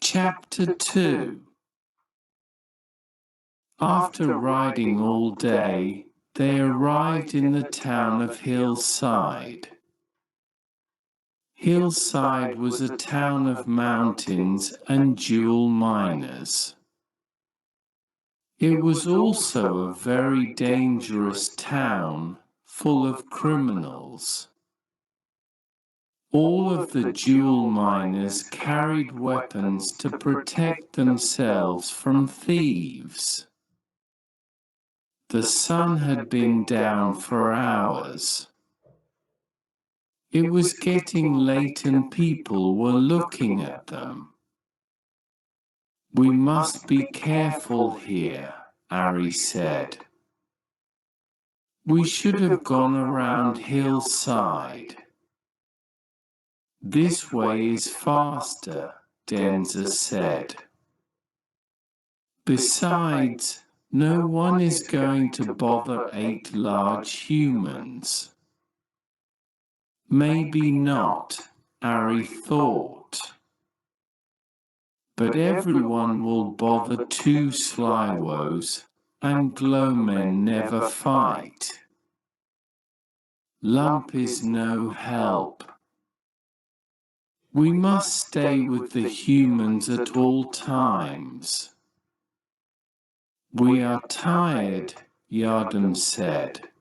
Chapter 2. After riding all day, they arrived in the town of Hillside. Hillside was a town of mountains and jewel miners. It was also a very dangerous town, full of criminals. All of the jewel miners carried weapons to protect themselves from thieves. The sun had been down for hours. It was getting late and people were looking at them. "We must be careful here," Ari said. "We should have gone around Hillside." "This way is faster," Denza said. "Besides, no one is going to bother 8 large humans." Maybe not, Ari thought. But everyone will bother 2 Slywoes, and glowmen never fight. Lump is no help. We must stay with the humans at all times. "We are tired," Yardam said.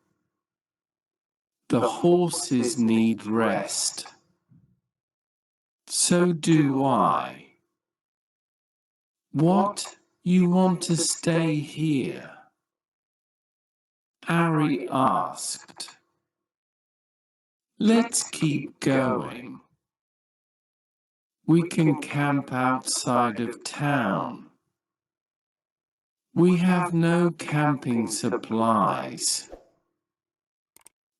"The horses need rest." "So do I." "What, you want to stay here?" Ari asked. "Let's keep going. We can camp outside of town. We have no camping supplies.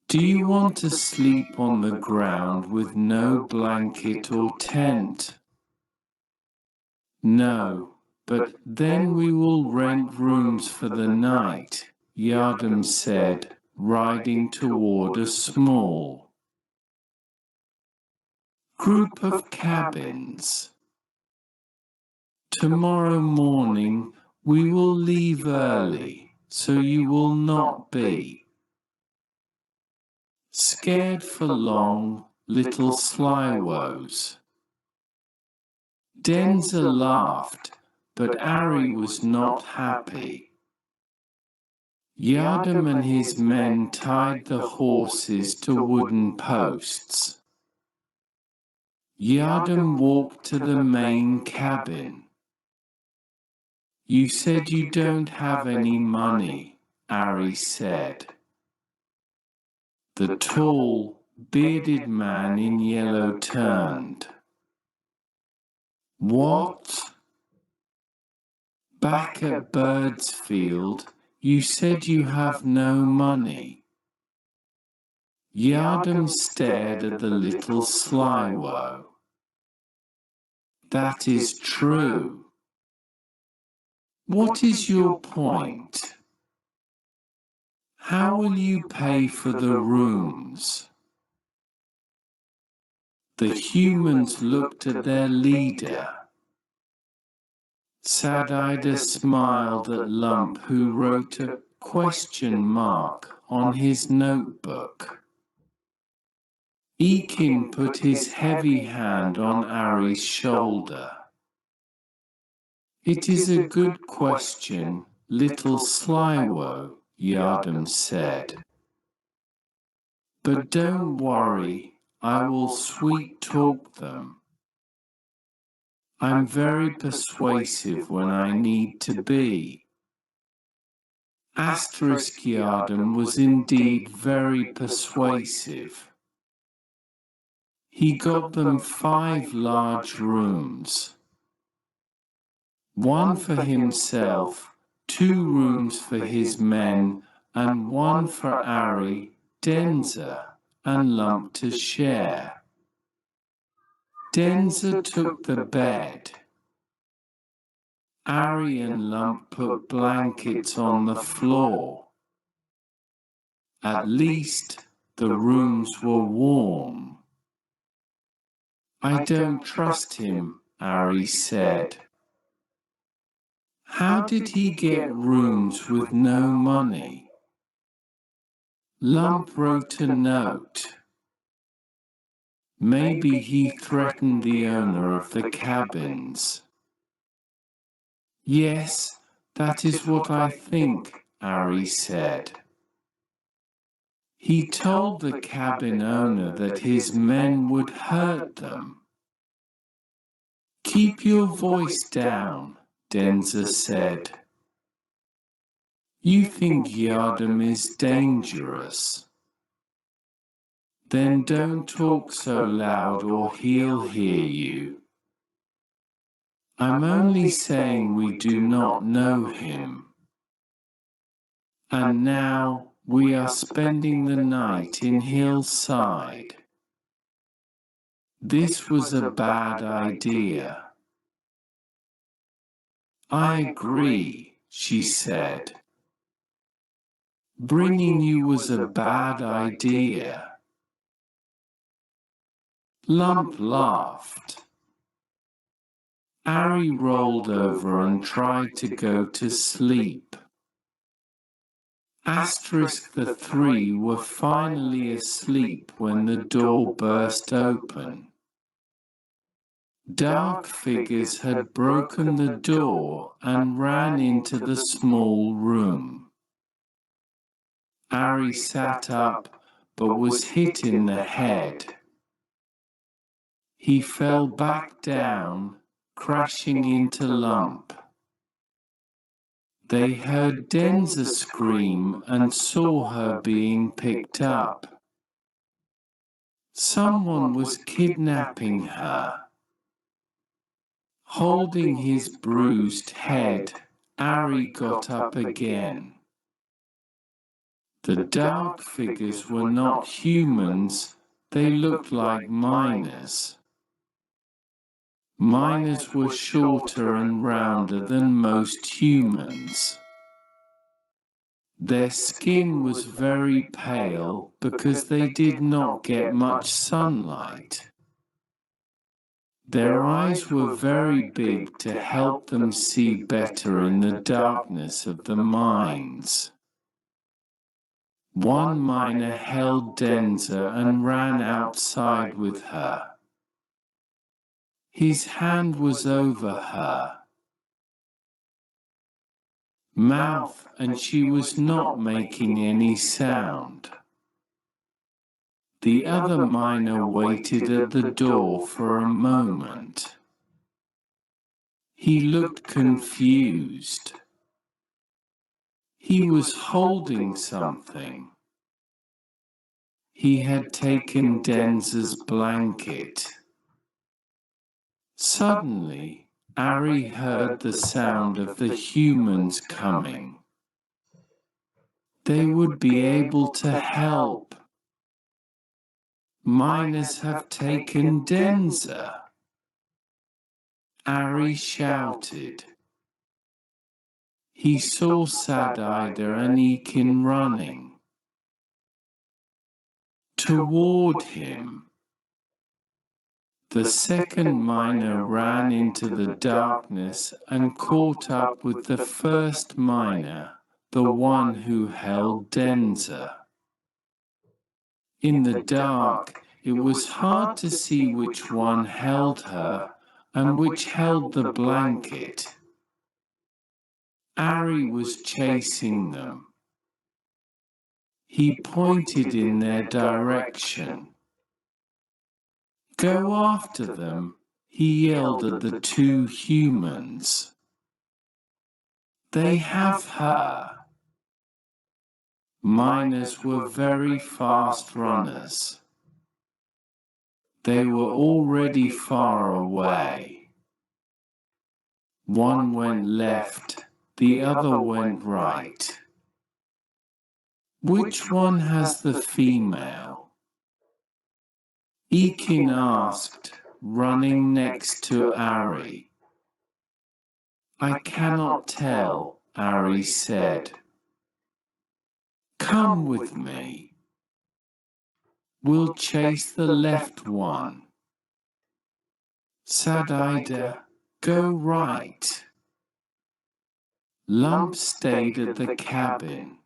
Do you want to sleep on the ground with no blanket or tent?" "No, but then we will rent rooms for the night," Yardam said, riding toward a small group of cabins. "Tomorrow morning we will leave early, so you will not be scared for long, little Slywoes." Denza laughed, but Ari was not happy. Yardam and his men tied the horses to wooden posts. Yardam walked to the main cabin. "You said you don't have any money," Ari said. The tall, bearded man in yellow turned. "What? Back at Birdsfield, you said you have no money." Yardam stared at the little Slywo. "That is true. What is your point? How will you pay for the rooms?" The humans looked at their leader. Sad-Ida smiled at Lump, who wrote a question mark on his notebook. Ekin put his heavy hand on Ari's shoulder. "It is a good question, little Slywo," Yardam said. "But don't worry, I will sweet-talk them. I'm very persuasive when I need to be." Asterisk Yardam was indeed very persuasive. He got them 5 large rooms. 1 for himself, 2 rooms for his men, and 1 for Ari, Denza, and Lump to share. Denza took the bed. Ari and Lump put blankets on the floor. At least the rooms were warm. I don't trust him, Ari said. How did he get rooms with no money? Lump wrote a note. Maybe he threatened the owner of the cabins. Yes, that is what I think, Ari said. He told the cabin owner that his men would hurt them. Keep your voice down, Denza said. You think Yardam is dangerous. Then don't talk so loud or he'll hear you. I'm only saying we do not know him. And now we are spending the night in Hillside. This was a bad idea. I agree, she said. Bringing you was a bad idea. Lump laughed. Ari rolled over and tried to go to sleep. Asterisk the three were finally asleep when the door burst open. Dark figures had broken the door and ran into the small room. Ari sat up but was hit in the head. He fell back down, crashing into Lump. They heard Denza scream and saw her being picked up. Someone was kidnapping her. Holding his bruised head, Ari got up again. The dark figures were not humans, they looked like miners. Miners were shorter and rounder than most humans. Their skin was very pale because they did not get much sunlight. Their eyes were very big to help them see better in the darkness of the mines. One miner held Denza and ran outside with her. His hand was over her mouth and she was not making any sound. The other miner waited at the door for a moment. He looked confused. He was holding something. He had taken Denza's blanket. Suddenly, Ari heard the sound of the humans coming. They would be able to help. Miners have taken Denza. Ari shouted. He saw Sad-Ida and Ekin running toward him. The second miner ran into the darkness and caught up with the first miner, the one who held Denza. In the dark, it was hard to see which one held her and which held the blanket. Ari was chasing them. He pointed in their direction. Go after them, he yelled at the two humans. They have her. Miners were very fast runners. They were already far away. One went left, the other went right. Which one has the female? Ekin asked, running next to Ari. I cannot tell, Ari said. Come with me. We'll chase the left one. Said Ida, go right. Lump stayed at the cabin.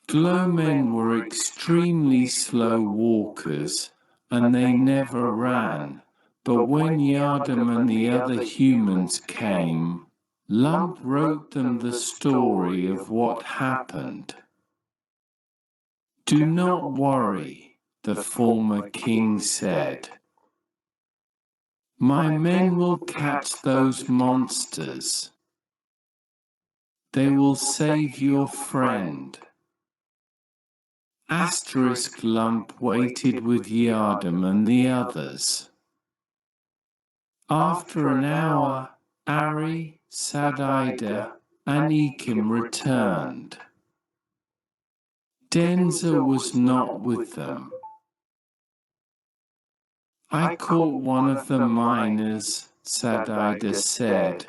Glowmen were extremely slow walkers, and they never ran. But when Yardam and the other humans came, Lump wrote them the story of what happened. Do not worry, the former king said. My men will catch those monsters. They will save your friend. Asterisk Lump waited with Yardam and the others. After an hour, Ari, Sadida, and Ekim returned. Denza was not with them. I caught one of the miners, Sadida said,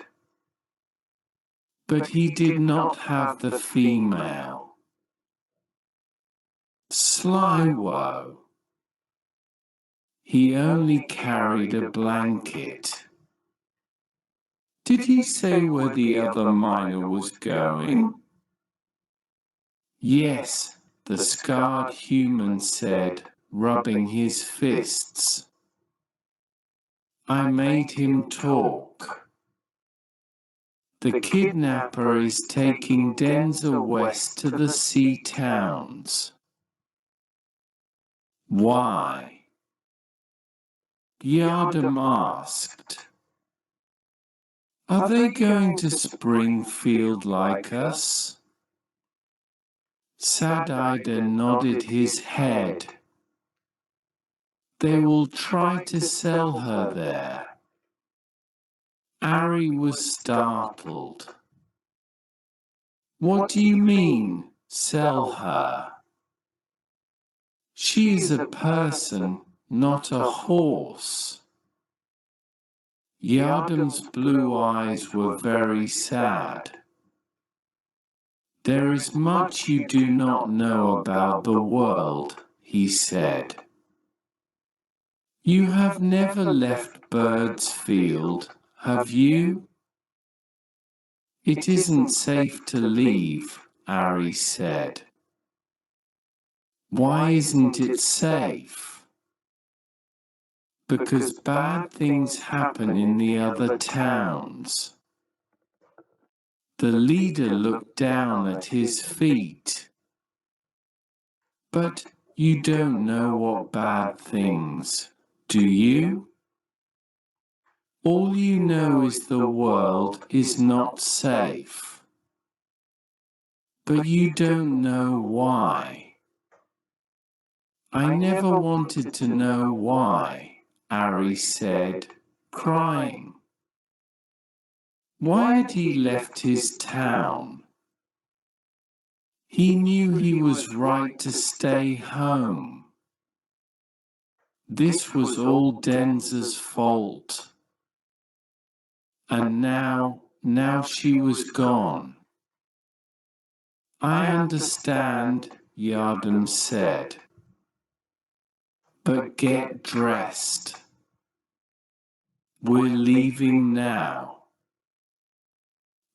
but he did not have the female. Slywo. He only carried a blanket. Did he say where the other miner was going? Yes, the scarred human said, rubbing his fists. I made him talk. The kidnapper is taking Denza west to the sea towns. Why? Yardam asked. Are they going to Springfield like us? Sadida nodded his head. They will try to sell her there. Ari was startled. What do you mean, sell her? She is a person, not a horse. Yardam's blue eyes were very sad. There is much you do not know about the world, he said. You have never left Birdsfield, have you? It isn't safe to leave, Ari said. Why isn't it safe? Because bad things happen in the other towns. The leader looked down at his feet. But you don't know what bad things, do you? All you know is the world is not safe. But you don't know why. I never wanted to know why, Ari said, crying. Why had he left his town? He knew he was right to stay home. This was all Denza's fault. And now she was gone. I understand, Yardam said. But get dressed. We're leaving now.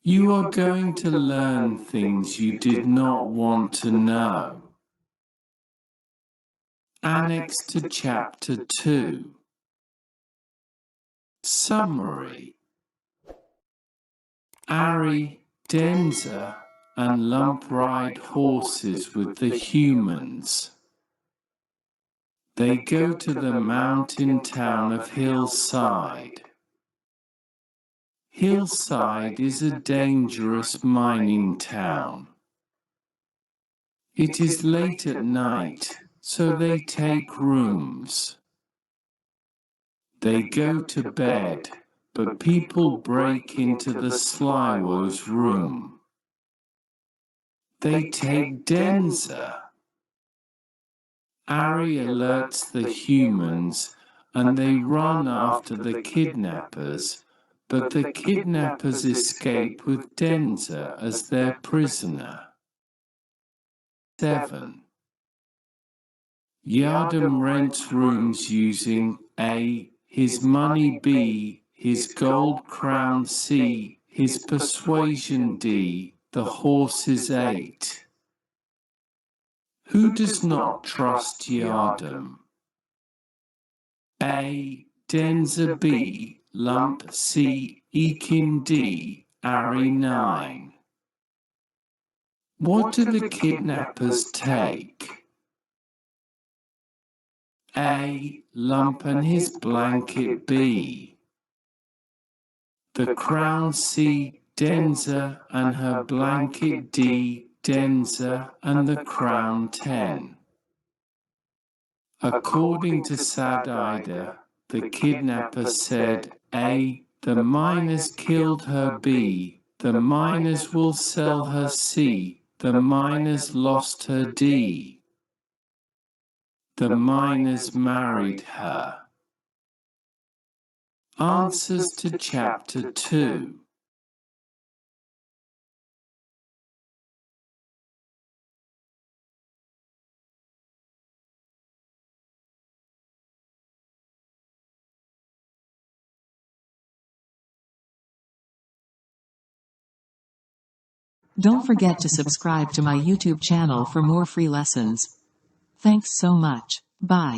You are going to learn things you did not want to know. Annex to Chapter 2. Summary. Ari, Denza, and Lump ride horses with the humans. They go to the mountain town of Hillside. Hillside is a dangerous mining town. It is late at night, so they take rooms. They go to bed, but people break into the Slywo's room. They take Denza. Ari alerts the humans, and they run after the kidnappers, but the kidnappers escape with Denza as their prisoner. 7. Yardam rents rooms using A. His money, B. His gold crown, C. His persuasion, D. The horses, 8. Who does not trust Yardam? A. Denza, B. Lump, C. Ekin, D. Ari, 9. What do the kidnappers take? A. Lump and his blanket, B. The crown, C. Denza and her blanket, D. Denza and the crown, 10. According to Sadida, the kidnapper said, A. The miners killed her, B. The miners will sell her, C. The miners lost her, D. The miners married her. Answers to Chapter 2. Don't forget to subscribe to my YouTube channel for more free lessons. Thanks so much. Bye.